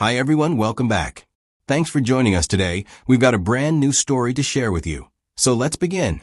Hi everyone, welcome back. Thanks for joining us today. We've got a brand new story to share with you. So let's begin.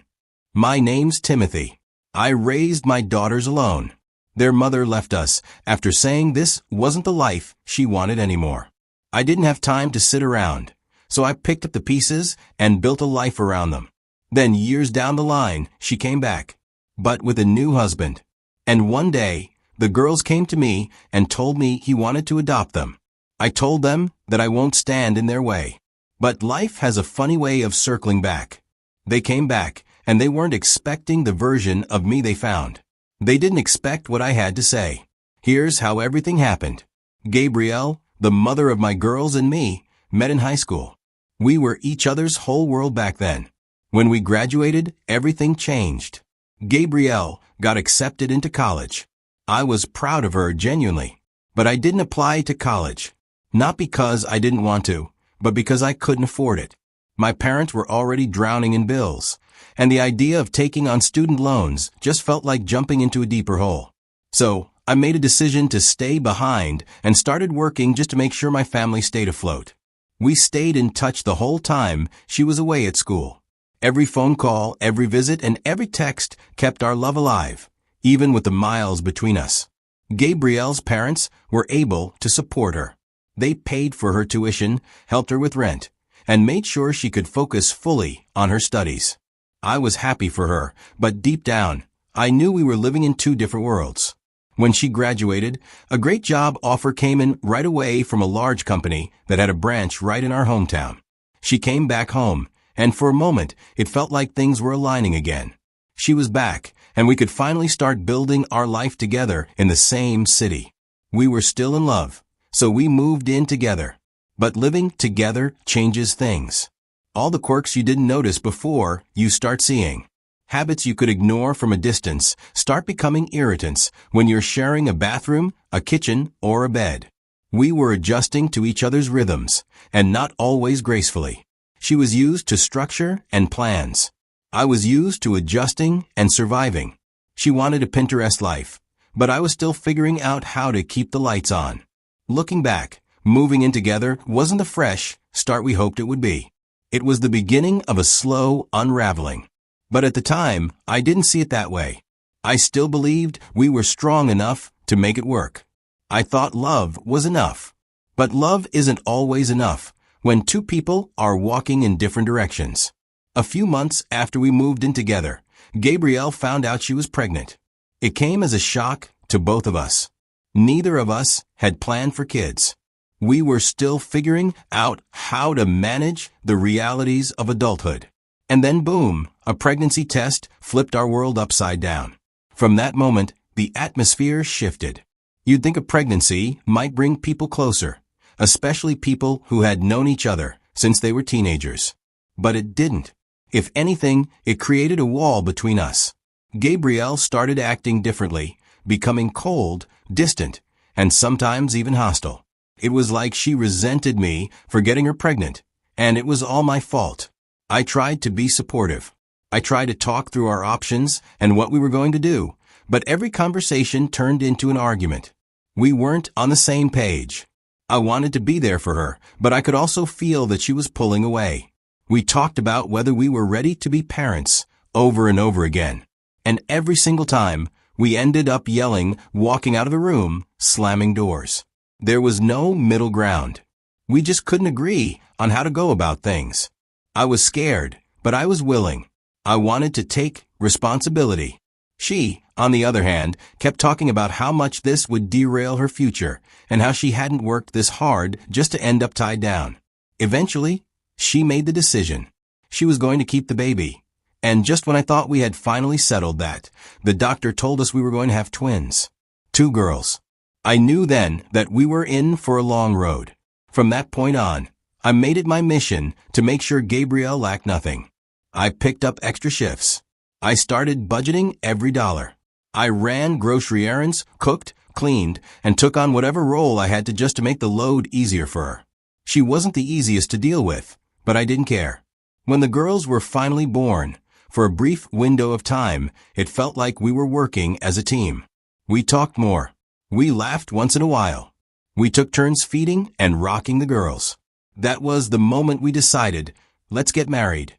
My name's Timothy. I raised my daughters alone. Their mother left us after saying this wasn't the life she wanted anymore. I didn't have time to sit around, so I picked up the pieces and built a life around them. Then years down the line, she came back, but with a new husband. And one day, the girls came to me and told me he wanted to adopt them. I told them that I won't stand in their way. But life has a funny way of circling back. They came back, and they weren't expecting the version of me they found. They didn't expect what I had to say. Here's how everything happened. Gabrielle, the mother of my girls, and me met in high school. We were each other's whole world back then. When we graduated, everything changed. Gabrielle got accepted into college. I was proud of her genuinely, but I didn't apply to college. Not because I didn't want to, but because I couldn't afford it. My parents were already drowning in bills, and the idea of taking on student loans just felt like jumping into a deeper hole. So, I made a decision to stay behind and started working just to make sure my family stayed afloat. We stayed in touch the whole time she was away at school. Every phone call, every visit, and every text kept our love alive, even with the miles between us. Gabrielle's parents were able to support her. They paid for her tuition, helped her with rent, and made sure she could focus fully on her studies. I was happy for her, but deep down, I knew we were living in two different worlds. When she graduated, a great job offer came in right away from a large company that had a branch right in our hometown. She came back home, and for a moment, it felt like things were aligning again. She was back, and we could finally start building our life together in the same city. We were still in love, so we moved in together. But living together changes things. All the quirks you didn't notice before, you start seeing. Habits you could ignore from a distance start becoming irritants when you're sharing a bathroom, a kitchen, or a bed. We were adjusting to each other's rhythms, and not always gracefully. She was used to structure and plans. I was used to adjusting and surviving. She wanted a Pinterest life, but I was still figuring out how to keep the lights on. Looking back, moving in together wasn't the fresh start we hoped it would be. It was the beginning of a slow unraveling. But at the time, I didn't see it that way. I still believed we were strong enough to make it work. I thought love was enough. But love isn't always enough when two people are walking in different directions. A few months after we moved in together, Gabrielle found out she was pregnant. It came as a shock to both of us. Neither of us had planned for kids. We were still figuring out how to manage the realities of adulthood. And then boom, a pregnancy test flipped our world upside down. From that moment, the atmosphere shifted. You'd think a pregnancy might bring people closer, especially people who had known each other since they were teenagers. But it didn't. If anything, it created a wall between us. Gabrielle started acting differently, becoming cold, distant, and sometimes even hostile. It was like she resented me for getting her pregnant, and it was all my fault. I tried to be supportive. I tried to talk through our options and what we were going to do, but every conversation turned into an argument. We weren't on the same page. I wanted to be there for her, but I could also feel that she was pulling away. We talked about whether we were ready to be parents over and over again. And every single time, we ended up yelling, walking out of the room, slamming doors. There was no middle ground. We just couldn't agree on how to go about things. I was scared, but I was willing. I wanted to take responsibility. She, on the other hand, kept talking about how much this would derail her future and how she hadn't worked this hard just to end up tied down. Eventually, she made the decision. She was going to keep the baby. And just when I thought we had finally settled that, the doctor told us we were going to have twins. 2 girls. I knew then that we were in for a long road. From that point on, I made it my mission to make sure Gabrielle lacked nothing. I picked up extra shifts. I started budgeting every dollar. I ran grocery errands, cooked, cleaned, and took on whatever role I had to just to make the load easier for her. She wasn't the easiest to deal with, but I didn't care. When the girls were finally born, for a brief window of time, it felt like we were working as a team. We talked more. We laughed once in a while. We took turns feeding and rocking the girls. That was the moment we decided, let's get married.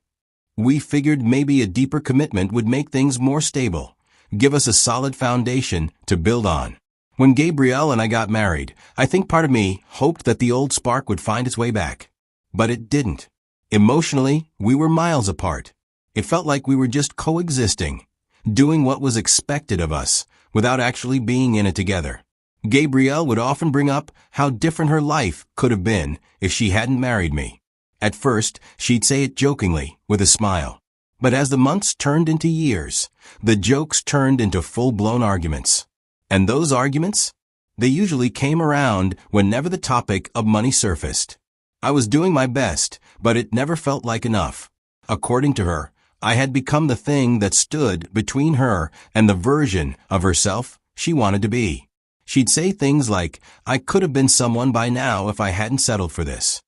We figured maybe a deeper commitment would make things more stable, give us a solid foundation to build on. When Gabrielle and I got married, I think part of me hoped that the old spark would find its way back. But it didn't. Emotionally, we were miles apart. It felt like we were just coexisting, doing what was expected of us, without actually being in it together. Gabrielle would often bring up how different her life could have been if she hadn't married me. At first, she'd say it jokingly, with a smile. But as the months turned into years, the jokes turned into full-blown arguments. And those arguments? They usually came around whenever the topic of money surfaced. I was doing my best, but it never felt like enough. According to her, I had become the thing that stood between her and the version of herself she wanted to be. She'd say things like, I could have been someone by now if I hadn't settled for this.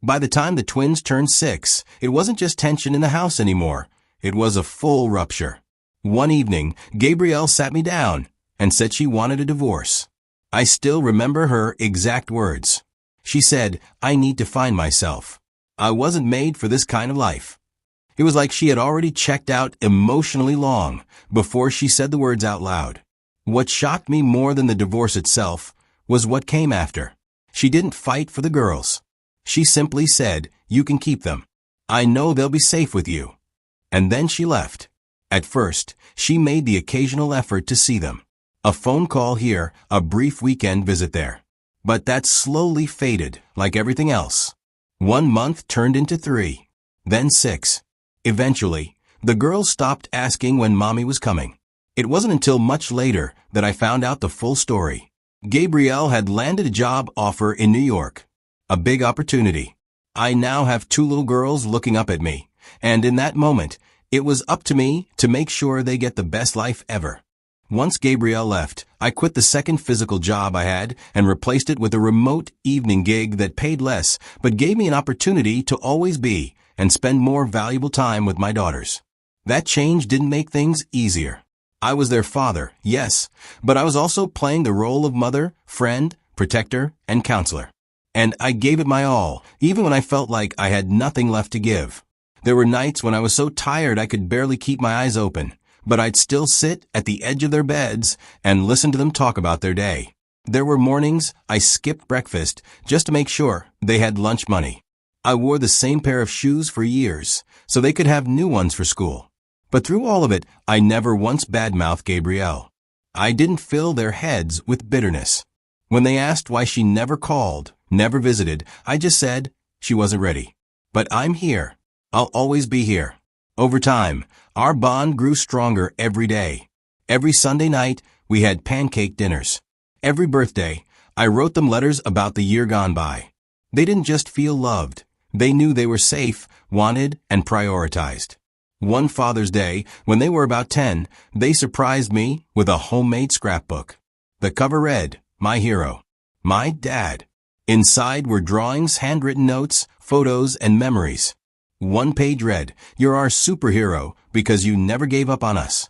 By the time the twins turned 6, it wasn't just tension in the house anymore. It was a full rupture. One evening, Gabrielle sat me down and said she wanted a divorce. I still remember her exact words. She said, I need to find myself. I wasn't made for this kind of life. It was like she had already checked out emotionally long before she said the words out loud. What shocked me more than the divorce itself was what came after. She didn't fight for the girls. She simply said, you can keep them. I know they'll be safe with you. And then she left. At first, she made the occasional effort to see them. A phone call here, a brief weekend visit there. But that slowly faded, like everything else. 1 month turned into 3, then 6. Eventually, the girls stopped asking when mommy was coming. It wasn't until much later that I found out the full story. Gabrielle had landed a job offer in New York. A big opportunity. I now have 2 little girls looking up at me, and in that moment, it was up to me to make sure they get the best life ever. Once Gabrielle left, I quit the second physical job I had and replaced it with a remote evening gig that paid less but gave me an opportunity to always be and spend more valuable time with my daughters. That change didn't make things easier. I was their father, yes, but I was also playing the role of mother, friend, protector, and counselor. And I gave it my all, even when I felt like I had nothing left to give. There were nights when I was so tired I could barely keep my eyes open, but I'd still sit at the edge of their beds and listen to them talk about their day. There were mornings I skipped breakfast just to make sure they had lunch money. I wore the same pair of shoes for years, so they could have new ones for school. But through all of it, I never once badmouthed Gabrielle. I didn't fill their heads with bitterness. When they asked why she never called, never visited, I just said she wasn't ready. But I'm here. I'll always be here. Over time, our bond grew stronger every day. Every Sunday night, we had pancake dinners. Every birthday, I wrote them letters about the year gone by. They didn't just feel loved. They knew they were safe, wanted, and prioritized. One Father's Day, when they were about 10, they surprised me with a homemade scrapbook. The cover read, My Hero, My Dad. Inside were drawings, handwritten notes, photos, and memories. One page read, You're our superhero because you never gave up on us.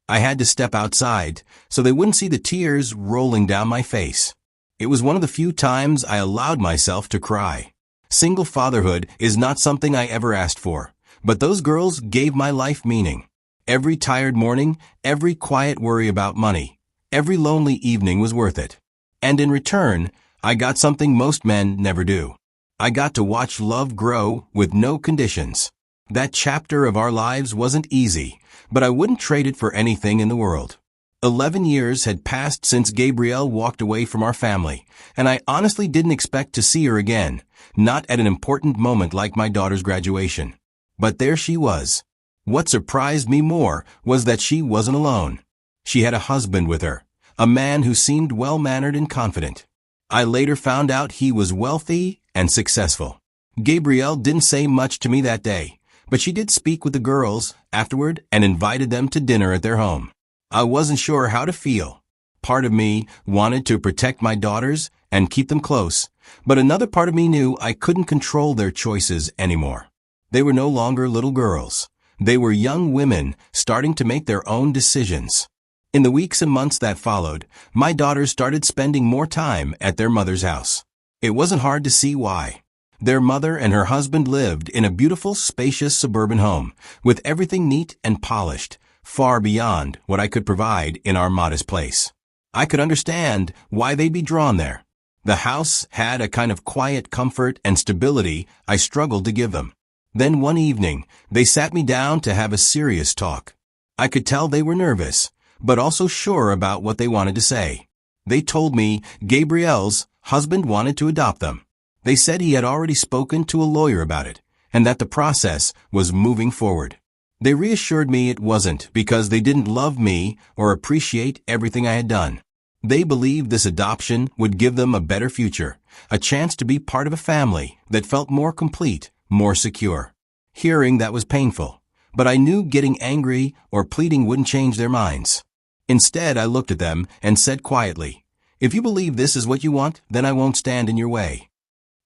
I had to step outside so they wouldn't see the tears rolling down my face. It was one of the few times I allowed myself to cry. Single fatherhood is not something I ever asked for, but those girls gave my life meaning. Every tired morning, every quiet worry about money, every lonely evening was worth it. And in return, I got something most men never do. I got to watch love grow with no conditions. That chapter of our lives wasn't easy, but I wouldn't trade it for anything in the world. 11 years had passed since Gabrielle walked away from our family, and I honestly didn't expect to see her again, not at an important moment like my daughter's graduation. But there she was. What surprised me more was that she wasn't alone. She had a husband with her, a man who seemed well-mannered and confident. I later found out he was wealthy and successful. Gabrielle didn't say much to me that day, but she did speak with the girls afterward and invited them to dinner at their home. I wasn't sure how to feel. Part of me wanted to protect my daughters and keep them close, but another part of me knew I couldn't control their choices anymore. They were no longer little girls. They were young women starting to make their own decisions. In the weeks and months that followed, my daughters started spending more time at their mother's house. It wasn't hard to see why. Their mother and her husband lived in a beautiful, spacious suburban home, with everything neat and polished, far beyond what I could provide in our modest place. I could understand why they'd be drawn there. The house had a kind of quiet comfort and stability I struggled to give them. Then one evening, they sat me down to have a serious talk. I could tell they were nervous, but also sure about what they wanted to say. They told me Gabrielle's husband wanted to adopt them. They said he had already spoken to a lawyer about it, and that the process was moving forward. They reassured me it wasn't because they didn't love me or appreciate everything I had done. They believed this adoption would give them a better future, a chance to be part of a family that felt more complete, more secure. Hearing that was painful, but I knew getting angry or pleading wouldn't change their minds. Instead, I looked at them and said quietly, "If you believe this is what you want, then I won't stand in your way."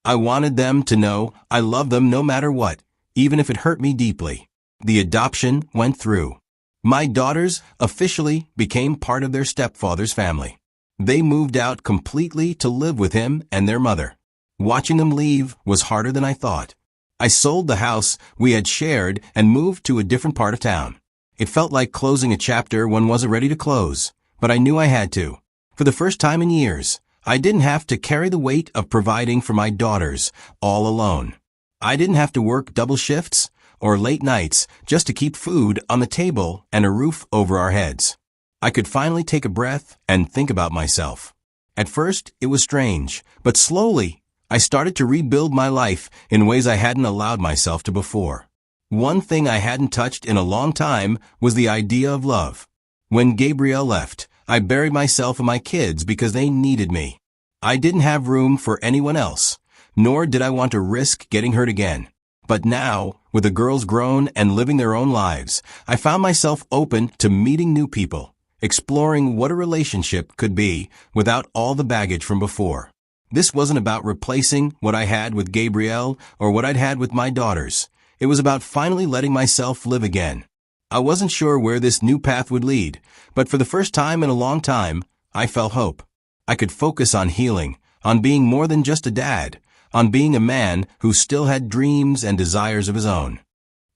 I wanted them to know I loved them no matter what, even if it hurt me deeply. The adoption went through. My daughters officially became part of their stepfather's family. They moved out completely to live with him and their mother. Watching them leave was harder than I thought. I sold the house we had shared and moved to a different part of town. It felt like closing a chapter one wasn't ready to close, but I knew I had to. For the first time in years, I didn't have to carry the weight of providing for my daughters all alone. I didn't have to work double shifts or late nights just to keep food on the table and a roof over our heads. I could finally take a breath and think about myself. At first, it was strange, but slowly, I started to rebuild my life in ways I hadn't allowed myself to before. One thing I hadn't touched in a long time was the idea of love. When Gabrielle left, I buried myself in my kids because they needed me. I didn't have room for anyone else, nor did I want to risk getting hurt again. But now, with the girls grown and living their own lives, I found myself open to meeting new people, exploring what a relationship could be without all the baggage from before. This wasn't about replacing what I had with Gabrielle or what I'd had with my daughters. It was about finally letting myself live again. I wasn't sure where this new path would lead, but for the first time in a long time, I felt hope. I could focus on healing, on being more than just a dad, on being a man who still had dreams and desires of his own.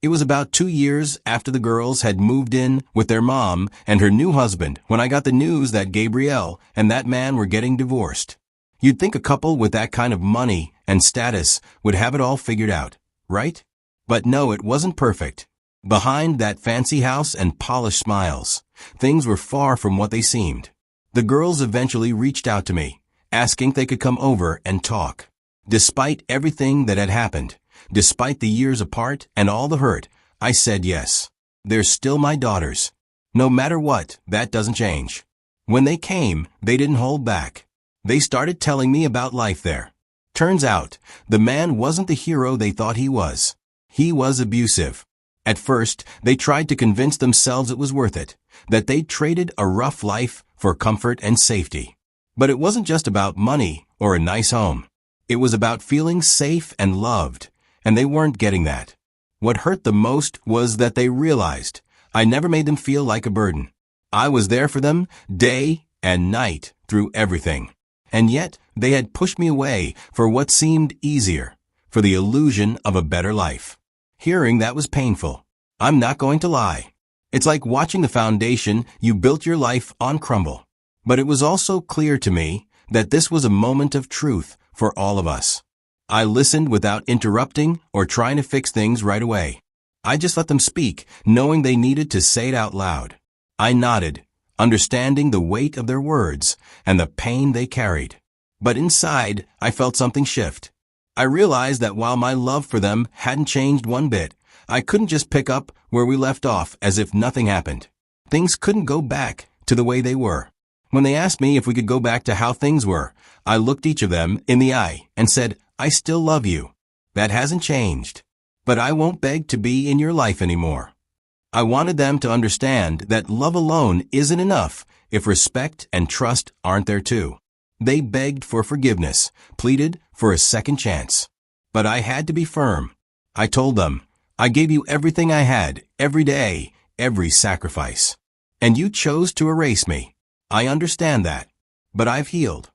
It was about 2 years after the girls had moved in with their mom and her new husband when I got the news that Gabrielle and that man were getting divorced. You'd think a couple with that kind of money and status would have it all figured out, right? But no, it wasn't perfect. Behind that fancy house and polished smiles, things were far from what they seemed. The girls eventually reached out to me, asking if they could come over and talk. Despite everything that had happened, despite the years apart and all the hurt, I said yes. They're still my daughters. No matter what, that doesn't change. When they came, they didn't hold back. They started telling me about life there. Turns out, the man wasn't the hero they thought he was. He was abusive. At first, they tried to convince themselves it was worth it, that they'd traded a rough life for comfort and safety. But it wasn't just about money or a nice home. It was about feeling safe and loved, and they weren't getting that. What hurt the most was that they realized I never made them feel like a burden. I was there for them day and night through everything. And yet, they had pushed me away for what seemed easier, for the illusion of a better life. Hearing that was painful. I'm not going to lie. It's like watching the foundation you built your life on crumble. But it was also clear to me that this was a moment of truth for all of us. I listened without interrupting or trying to fix things right away. I just let them speak, knowing they needed to say it out loud. I nodded, understanding the weight of their words and the pain they carried. But inside, I felt something shift. I realized that while my love for them hadn't changed one bit, I couldn't just pick up where we left off as if nothing happened. Things couldn't go back to the way they were. When they asked me if we could go back to how things were, I looked each of them in the eye and said, "I still love you. That hasn't changed. But I won't beg to be in your life anymore." I wanted them to understand that love alone isn't enough if respect and trust aren't there too. They begged for forgiveness, pleaded for a second chance. But I had to be firm. I told them, I gave you everything I had, every day, every sacrifice. And you chose to erase me. I understand that. But I've healed.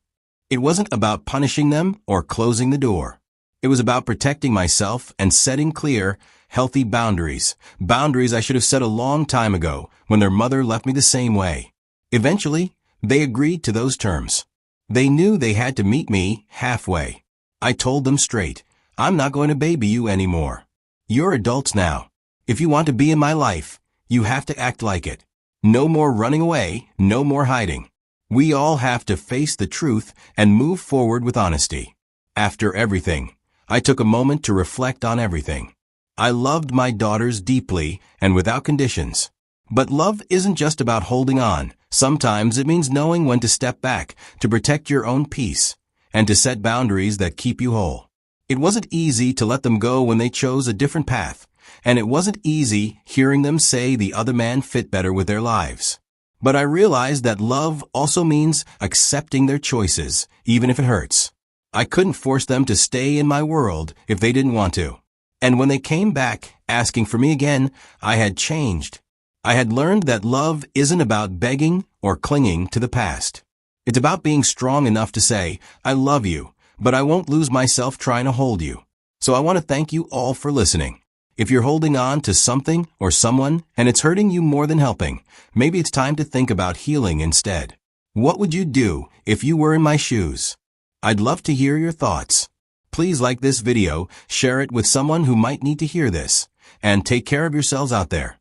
It wasn't about punishing them or closing the door. It was about protecting myself and setting clear, healthy boundaries. Boundaries I should have set a long time ago when their mother left me the same way. Eventually, they agreed to those terms. They knew they had to meet me halfway. I told them straight, I'm not going to baby you anymore. You're adults now. If you want to be in my life, you have to act like it. No more running away, no more hiding. We all have to face the truth and move forward with honesty. After everything, I took a moment to reflect on everything. I loved my daughters deeply and without conditions. But love isn't just about holding on. Sometimes it means knowing when to step back, to protect your own peace, and to set boundaries that keep you whole. It wasn't easy to let them go when they chose a different path, and it wasn't easy hearing them say the other man fit better with their lives. But I realized that love also means accepting their choices, even if it hurts. I couldn't force them to stay in my world if they didn't want to. And when they came back, asking for me again, I had changed. I had learned that love isn't about begging or clinging to the past. It's about being strong enough to say, I love you, but I won't lose myself trying to hold you. So I want to thank you all for listening. If you're holding on to something or someone and it's hurting you more than helping, maybe it's time to think about healing instead. What would you do if you were in my shoes? I'd love to hear your thoughts. Please like this video, share it with someone who might need to hear this, and take care of yourselves out there.